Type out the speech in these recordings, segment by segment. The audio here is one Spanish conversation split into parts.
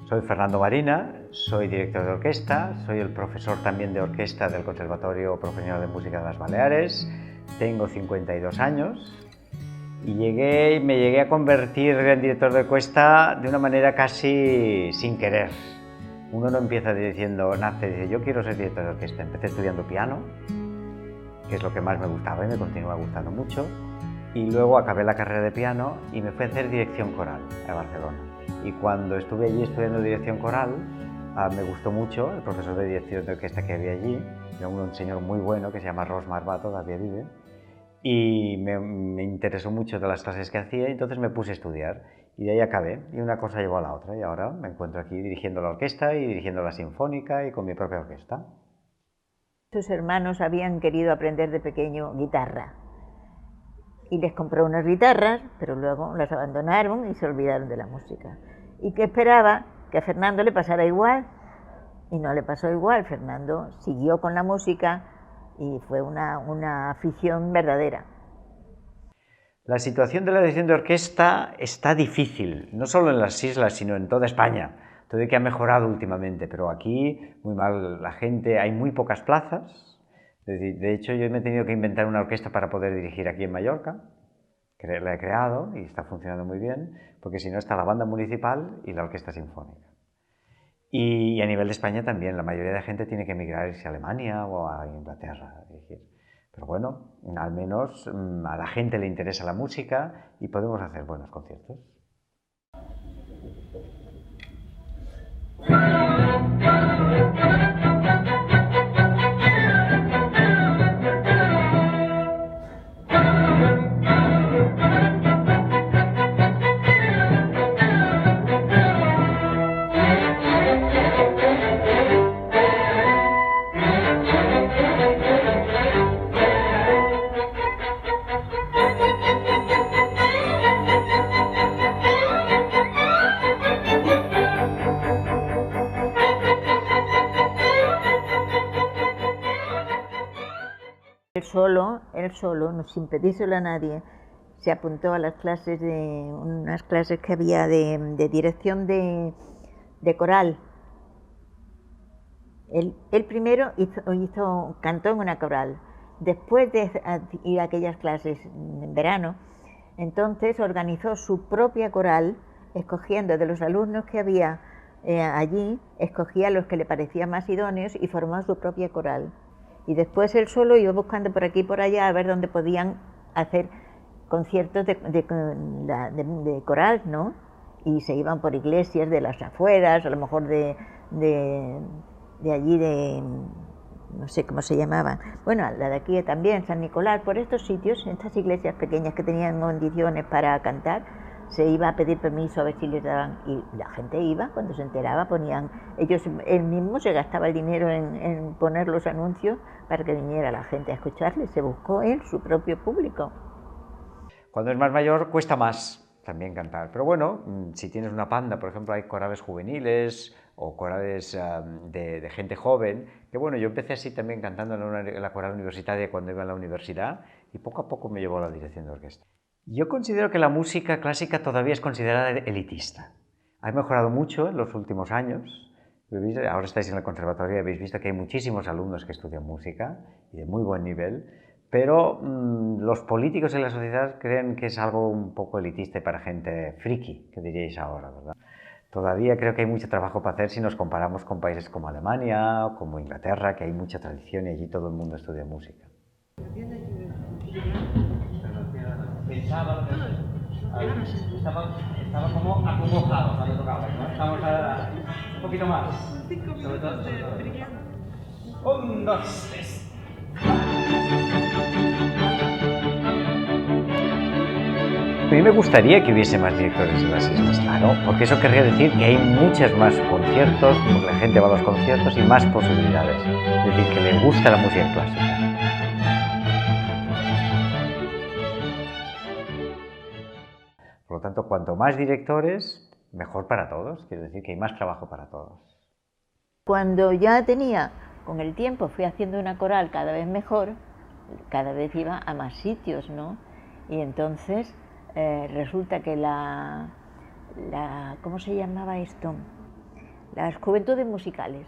Soy Fernando Marina, soy director de orquesta, soy el profesor también de orquesta del Conservatorio Profesional de Música de las Baleares, tengo 52 años y me llegué a convertir en director de orquesta de una manera casi sin querer. Uno no empieza nace, yo quiero ser director de orquesta. Empecé estudiando piano, que es lo que más me gustaba y me continúa gustando mucho, y luego acabé la carrera de piano y me fui a hacer dirección coral a Barcelona. Y cuando estuve allí estudiando dirección coral, me gustó mucho el profesor de dirección de orquesta que había allí, era un señor muy bueno que se llama Ros Marvà, todavía vive, y me interesó mucho de las clases que hacía, y entonces me puse a estudiar y de ahí acabé, y una cosa llevó a la otra, y ahora me encuentro aquí dirigiendo la orquesta y dirigiendo la sinfónica y con mi propia orquesta. Sus hermanos habían querido aprender de pequeño guitarra y les compró unas guitarras, pero luego las abandonaron y se olvidaron de la música. Y que esperaba que a Fernando le pasara igual, y no le pasó igual. Fernando siguió con la música y fue una afición verdadera. La situación de la dirección de orquesta está difícil, no solo en las islas, sino en toda España. Todo que ha mejorado últimamente, pero aquí muy mal la gente, hay muy pocas plazas. De hecho, yo me he tenido que inventar una orquesta para poder dirigir aquí en Mallorca, que la he creado y está funcionando muy bien, porque si no está la banda municipal y la orquesta sinfónica. Y a nivel de España también, la mayoría de gente tiene que emigrar, irse a Alemania o a Inglaterra a dirigir. Pero bueno, al menos a la gente le interesa la música y podemos hacer buenos conciertos. Él solo, no, sin pedírselo a nadie, se apuntó a las clases unas clases que había de dirección de coral. Él primero cantó en una coral. Después de ir a aquellas clases en verano, entonces organizó su propia coral, escogiendo de los alumnos que había allí, escogía los que le parecían más idóneos y formó su propia coral. Y después él solo iba buscando por aquí y por allá a ver dónde podían hacer conciertos de coral, ¿no? Y se iban por iglesias de las afueras, a lo mejor de allí, no sé cómo se llamaban. Bueno, la de aquí también, San Nicolás, por estos sitios, estas iglesias pequeñas que tenían condiciones para cantar, se iba a pedir permiso a ver si les daban, y la gente iba, cuando se enteraba él mismo se gastaba el dinero en poner los anuncios para que viniera la gente a escucharle, se buscó él su propio público. Cuando es más mayor cuesta más también cantar, pero bueno, si tienes una banda, por ejemplo, hay corales juveniles o corales de gente joven, que bueno, yo empecé así también cantando en la coral universitaria cuando iba a la universidad y poco a poco me llevó a la dirección de orquesta. Yo considero que la música clásica todavía es considerada elitista. Ha mejorado mucho en los últimos años. Ahora estáis en el conservatorio y habéis visto que hay muchísimos alumnos que estudian música y de muy buen nivel, pero los políticos y la sociedad creen que es algo un poco elitista y para gente friki, que diríais ahora, ¿verdad? Todavía creo que hay mucho trabajo para hacer si nos comparamos con países como Alemania o como Inglaterra, que hay mucha tradición y allí todo el mundo estudia música. Estaba como acongojado cuando tocaba, ¿no? Estamos un poquito más. 5 minutos de brillante. 1, 2, 3. A mí me gustaría que hubiese más directores en las islas, claro, porque eso querría decir que hay muchos más conciertos, porque la gente va a los conciertos y más posibilidades. Es decir, que les gusta la música clásica. Por lo tanto, cuanto más directores, mejor para todos. Quiero decir que hay más trabajo para todos. Cuando ya con el tiempo fui haciendo una coral cada vez mejor, cada vez iba a más sitios, ¿no? Y entonces resulta que ¿cómo se llamaba esto? las juventudes musicales.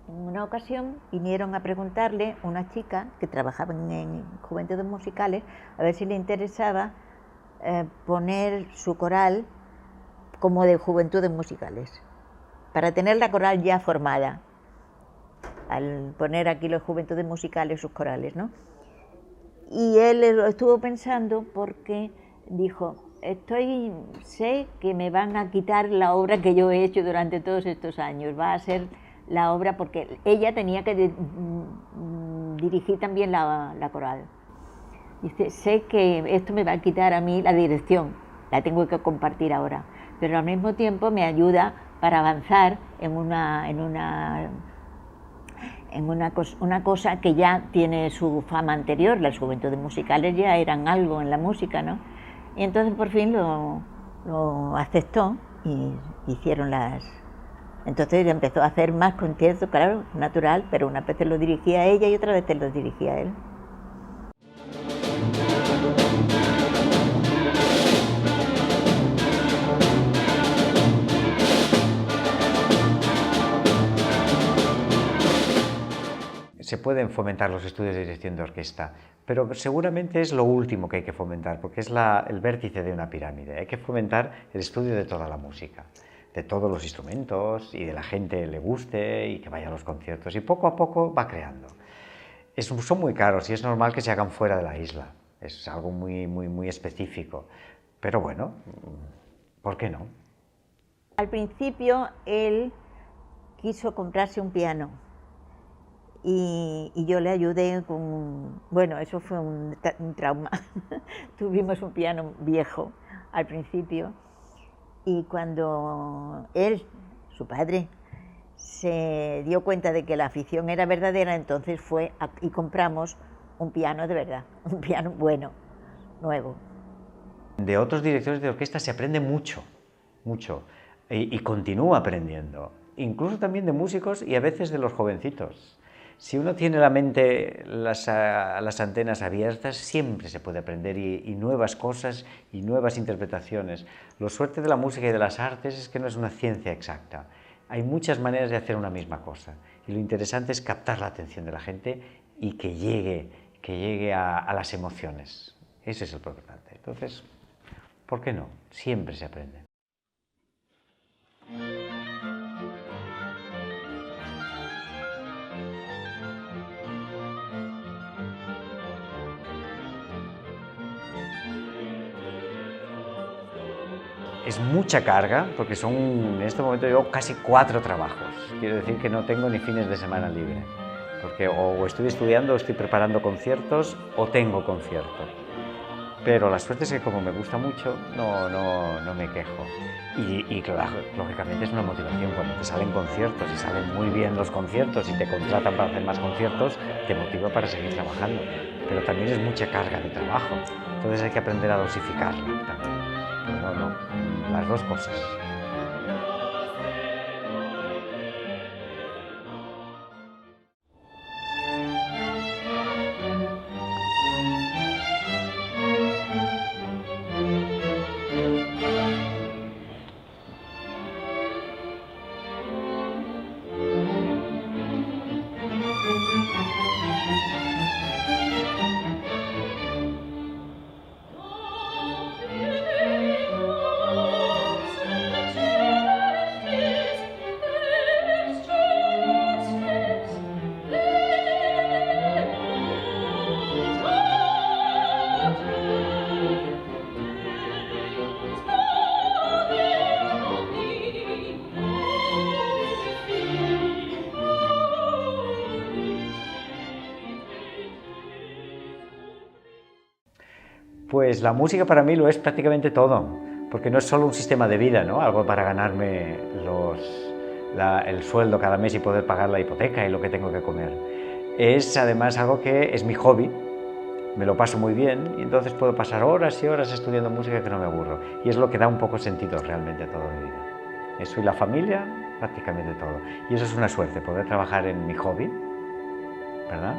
En una ocasión vinieron a preguntarle una chica que trabajaba en juventudes musicales a ver si le interesaba poner su coral como de juventudes musicales, para tener la coral ya formada, al poner aquí las juventudes musicales sus corales, ¿no? Y él lo estuvo pensando porque dijo, sé que me van a quitar la obra que yo he hecho durante todos estos años, va a ser la obra, porque ella tenía que dirigir también la coral. Dice, sé que esto me va a quitar a mí la dirección, la tengo que compartir ahora, pero al mismo tiempo me ayuda para avanzar en una cosa que ya tiene su fama anterior. Las juventudes musicales ya eran algo en la música, ¿no? Y entonces por fin lo aceptó y hicieron Entonces empezó a hacer más conciertos, claro, natural, pero una vez lo dirigía ella y otra vez lo dirigía él. Se pueden fomentar los estudios de dirección de orquesta, pero seguramente es lo último que hay que fomentar, porque es el vértice de una pirámide. Hay que fomentar el estudio de toda la música, de todos los instrumentos, y de la gente le guste y que vaya a los conciertos, y poco a poco va creando. Son muy caros y es normal que se hagan fuera de la isla, es algo muy específico, pero bueno, ¿por qué no? Al principio él quiso comprarse un piano y yo le ayudé con... Bueno, eso fue un trauma. Tuvimos un piano viejo al principio y cuando él, su padre, se dio cuenta de que la afición era verdadera, entonces fue y compramos un piano de verdad, un piano bueno, nuevo. De otros directores de orquesta se aprende mucho, y continúa aprendiendo, incluso también de músicos y a veces de los jovencitos. Si uno tiene la mente, las antenas abiertas, siempre se puede aprender y nuevas cosas y nuevas interpretaciones. Lo suerte de la música y de las artes es que no es una ciencia exacta. Hay muchas maneras de hacer una misma cosa y lo interesante es captar la atención de la gente y que llegue a las emociones. Ese es el importante. Entonces, ¿por qué no? Siempre se aprende. Es mucha carga, porque son en este momento yo casi 4 trabajos. Quiero decir que no tengo ni fines de semana libre, porque o estoy estudiando, o estoy preparando conciertos, o tengo concierto. Pero la suerte es que como me gusta mucho, no me quejo. Y claro, lógicamente es una motivación. Cuando te salen conciertos y salen muy bien los conciertos y te contratan para hacer más conciertos, te motiva para seguir trabajando. Pero también es mucha carga de trabajo. Entonces hay que aprender a dosificarla también. Pero no, las dos cosas. Pues la música para mí lo es prácticamente todo, porque no es solo un sistema de vida, ¿no? Algo para ganarme el sueldo cada mes y poder pagar la hipoteca y lo que tengo que comer. Es además algo que es mi hobby, me lo paso muy bien y entonces puedo pasar horas y horas estudiando música que no me aburro. Y es lo que da un poco sentido realmente a toda mi vida. Eso y la familia, prácticamente todo. Y eso es una suerte, poder trabajar en mi hobby, ¿verdad?